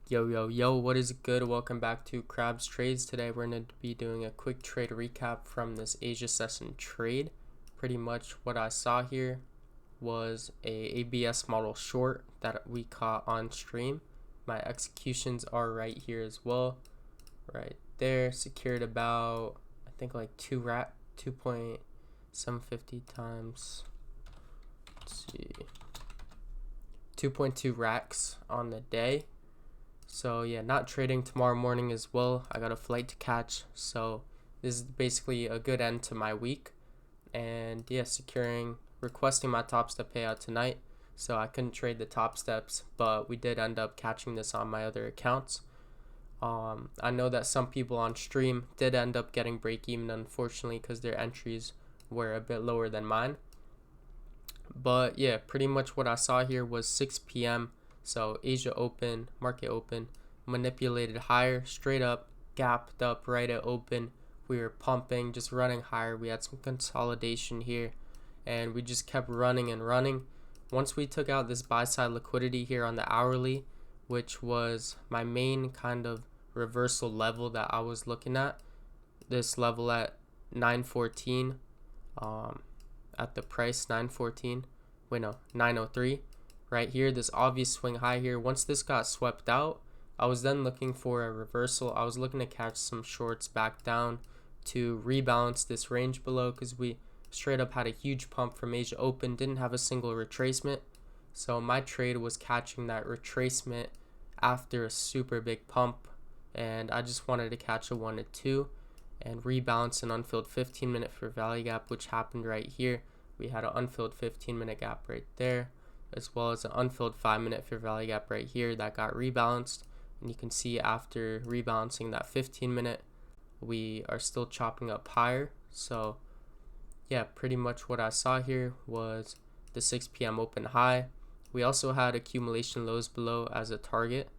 Yo, what is good? Welcome back to krabstrades. Today we're going to be doing a quick trade recap from this Asia session trade. Pretty much what I saw here was a ABS model short that we caught on stream. My executions are right here as well. Right there, secured about, I think like 2.750 times, let's see, 2.2 racks on the day. So yeah, not trading tomorrow morning as well. I got a flight to catch, so this is basically a good end to my week. And yeah, requesting my top step payout tonight. So I couldn't trade the top steps, but we did end up catching this on my other accounts. I know that some people on stream did end up getting break even, unfortunately, because their entries were a bit lower than mine. But yeah, pretty much what I saw here was 6 p.m. So Asia open, market open, manipulated higher, straight up, gapped up right at open. We were pumping, just running higher. We had some consolidation here, and we just kept running and running. Once we took out this buy side liquidity here on the hourly, which was my main kind of reversal level that I was looking at, this level at 914, at the price 903 right here, this obvious swing high here. Once this got swept out, I was then looking for a reversal. I was looking to catch some shorts back down to rebalance this range below, because we straight up had a huge pump from Asia open, didn't have a single retracement. So my trade was catching that retracement after a super big pump, and I just wanted to catch a 1 to 2 and rebalance an unfilled 15-minute for value gap, which happened right here. We had an unfilled 15-minute gap right there, as well as an unfilled 5-minute fair value gap right here that got rebalanced. And you can see after rebalancing that 15-minute, we are still chopping up higher. So yeah, pretty much what I saw here was the 6 p.m. open high. We also had accumulation lows below as a target,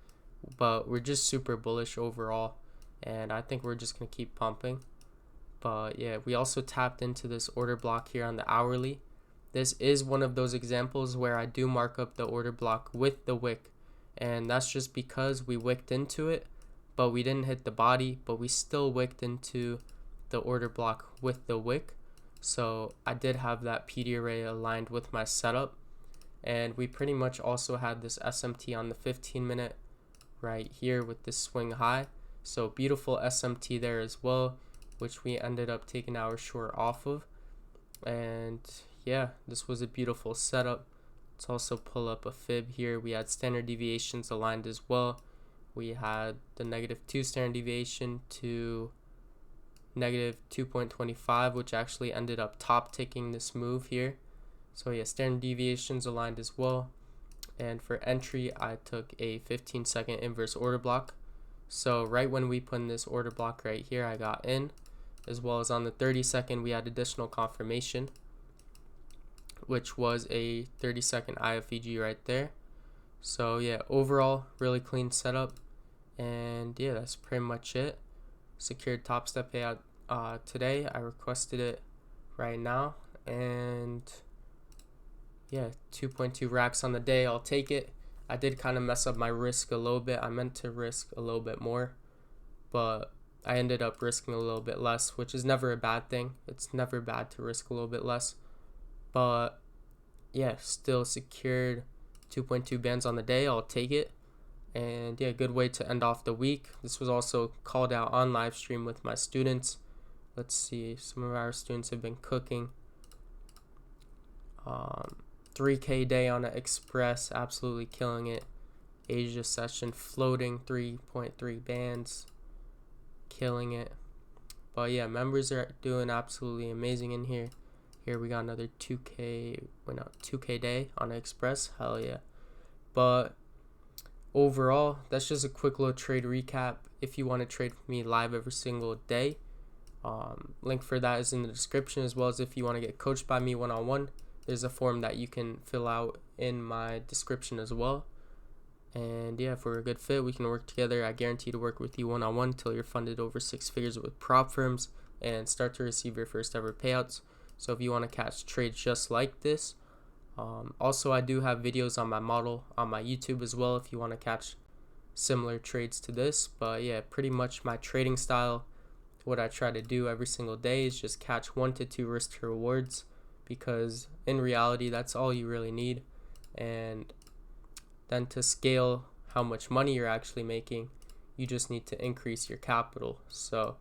but we're just super bullish overall, and I think we're just going to keep pumping. But yeah, we also tapped into this order block here on the hourly. This is one of those examples where I do mark up the order block with the wick, and that's just because we wicked into it, but we didn't hit the body, but we still wicked into the order block with the wick. So I did have that PD array aligned with my setup, and we pretty much also had this SMT on the 15-minute right here with this swing high. So beautiful SMT there as well, which we ended up taking our short off of. And yeah, this was a beautiful setup. Let's also pull up a fib here. We had standard deviations aligned as well. We had the -2 standard deviation to -2.25, which actually ended up top ticking this move here. So yeah, standard deviations aligned as well. And for entry, I took a 15-second inverse order block. So right when we put in this order block right here, I got in, as well as on the 30-second, we had additional confirmation, which was a 30-second IFEG right there. So yeah, overall, really clean setup. And yeah, that's pretty much it. Secured top step payout today. I requested it right now, and yeah, 2.2 racks on the day. I'll take it. I did kind of mess up my risk a little bit. I meant to risk a little bit more, but I ended up risking a little bit less, which is never a bad thing. It's never bad to risk a little bit less. But yeah, still secured 2.2 bands on the day. I'll take it. And yeah, good way to end off the week. This was also called out on live stream with my students. Let's see, some of our students have been cooking. 3K day on an express, absolutely killing it. Asia session floating 3.3 bands, killing it. But yeah, members are doing absolutely amazing in here. Here we got another 2K day on an express. Hell yeah. But overall, that's just a quick little trade recap. If you want to trade with me live every single day, link for that is in the description, as well as if you want to get coached by me one-on-one, there's a form that you can fill out in my description as well. And yeah, if we're a good fit, we can work together. I guarantee to work with you one-on-one till you're funded over 6 figures with prop firms and start to receive your first ever payouts. So if you want to catch trades just like this, Also, I do have videos on my model on my YouTube as well if you want to catch similar trades to this. But yeah, pretty much my trading style, what I try to do every single day is just catch 1 to 2 risk to rewards, because in reality that's all you really need. And then to scale how much money you're actually making, you just need to increase your capital. So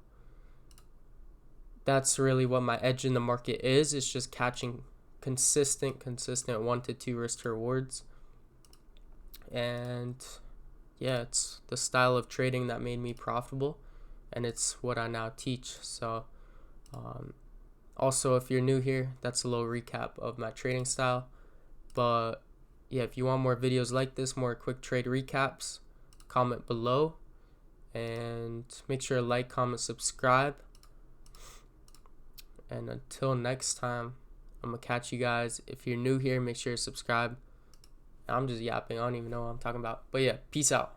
that's really what my edge in the market is. It's just catching consistent 1 to 2 risk to rewards. And yeah, it's the style of trading that made me profitable, and it's what I now teach. So also, if you're new here, that's a little recap of my trading style. But yeah, if you want more videos like this, more quick trade recaps, comment below, and make sure to like, comment, subscribe. And until next time, I'm gonna catch you guys. If you're new here, make sure to subscribe. I'm just yapping, I don't even know what I'm talking about. But yeah, peace out.